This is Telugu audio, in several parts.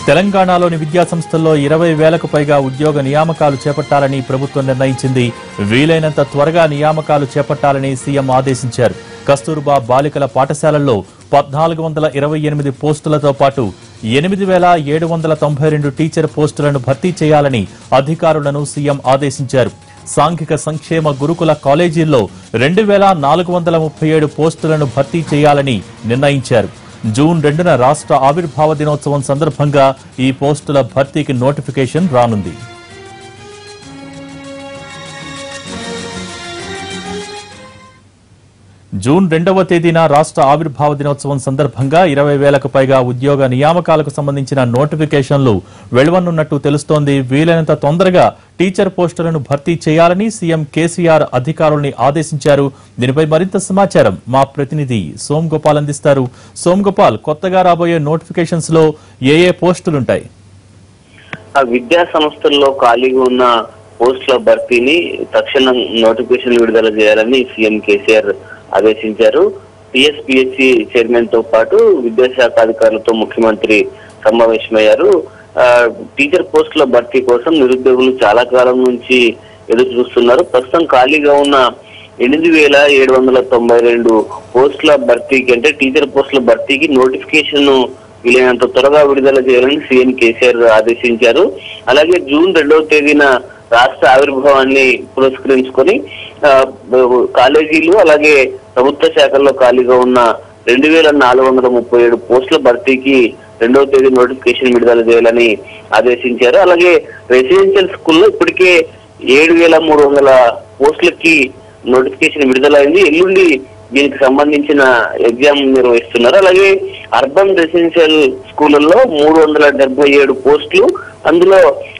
తెలంగాణలోని విద్యాసంస్థల్లో 20,000కు పైగా ఉద్యోగ నియామకాలు చేపట్టాలని ప్రభుత్వం నిర్ణయించింది. వీలైనంత త్వరగా నియామకాలు చేపట్టాలని సీఎం ఆదేశించారు. కస్తూర్బా బాలికల పాఠశాలల్లో 1,428 పోస్టులతో పాటు 8,792 టీచర్ పోస్టులను భర్తీ చేయాలని అధికారులను సీఎం ఆదేశించారు. సాంఘిక సంక్షేమ గురుకుల కాలేజీల్లో 2,437 పోస్టులను భర్తీ చేయాలని నిర్ణయించారు. జూన్ 2న రాష్ట్ర ఆవిర్భావ దినోత్సవం సందర్భంగా ఈ పోస్టుల భర్తీకి నోటిఫికేషన్ రానుంది. జూన్ 2వ తేదీన రాష్ట్ర ఆవిర్భావ దినోత్సవం సందర్భంగా 20,000కు పైగా ఉద్యోగ నియామకాలకు సంబంధించిన నోటిఫికేషన్లు వెలువనున్నట్టు తెలుస్తోంది. వీలైనంత తొందరగా టీచర్ పోస్టులను భర్తీ చేయాలని సీఎం కేసీఆర్ అధికారుల్ని ఆదేశించారు. దీనిపై మరింత సమాచారం మా ప్రతినిధి సోమ్ గోపాల్ అందిస్తారు. సోమ్ గోపాల్, కొత్తగా రాబోయే నోటిఫికేషన్స్ లో ఏ పోస్టులుంటాయి? విద్యా సంస్థల్లో ఖాళీగా ఉన్న పోస్టుల భర్తీని తక్షణం నోటిఫికేషన్ విడుదల చేయాలని సీఎం కేసీఆర్ ఆదేశించారు. టీఎస్పీఎస్సీ చైర్మన్ తో పాటు విద్యాశాఖ అధికారులతో ముఖ్యమంత్రి సమావేశమయ్యారు. టీచర్ పోస్టుల భర్తీ కోసం నిరుద్యోగులు చాలా కాలం నుంచి ఎదురు చూస్తున్నారు. ప్రస్తుతం ఖాళీగా ఉన్న 8,792 పోస్టుల భర్తీకి అంటే టీచర్ పోస్టుల భర్తీకి నోటిఫికేషన్ వీలైనంత త్వరగా విడుదల చేయాలని సీఎం కేసీఆర్ ఆదేశించారు. అలాగే జూన్ 2వ తేదీన రాష్ట్ర ఆవిర్భావాన్ని పురస్కరించుకొని కాలేజీలు అలాగే ప్రభుత్వ శాఖల్లో ఖాళీగా ఉన్న 2,437 పోస్టుల భర్తీకి 2వ తేదీ నోటిఫికేషన్ విడుదల చేయాలని ఆదేశించారు. అలాగే రెసిడెన్షియల్ స్కూల్లో ఇప్పటికే 7,300 పోస్టులకి నోటిఫికేషన్ విడుదలైంది. ఎల్లుండి దీనికి సంబంధించిన ఎగ్జామ్ నిర్వహిస్తున్నారు. అలాగే అర్బన్ రెసిడెన్షియల్ స్కూళ్లలో 377 పోస్టులు, అందులో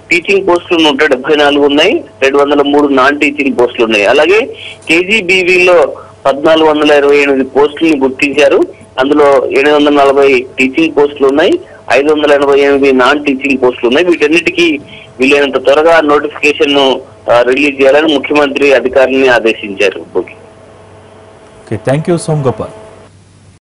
టీచింగ్ పోస్టులు 174 ఉన్నాయి, 203 నాన్ టీచింగ్ పోస్టులు ఉన్నాయి. అలాగే కేజీబీవీలో 1,428 పోస్టులను గుర్తించారు. అందులో 740 టీచింగ్ పోస్టులు ఉన్నాయి, 588 నాన్ టీచింగ్ పోస్టులు ఉన్నాయి. వీటన్నిటికీ వీలైనంత త్వరగా నోటిఫికేషన్ రిలీజ్ చేయాలని ముఖ్యమంత్రి అధికారులని ఆదేశించారు. Thank you Som Gopal.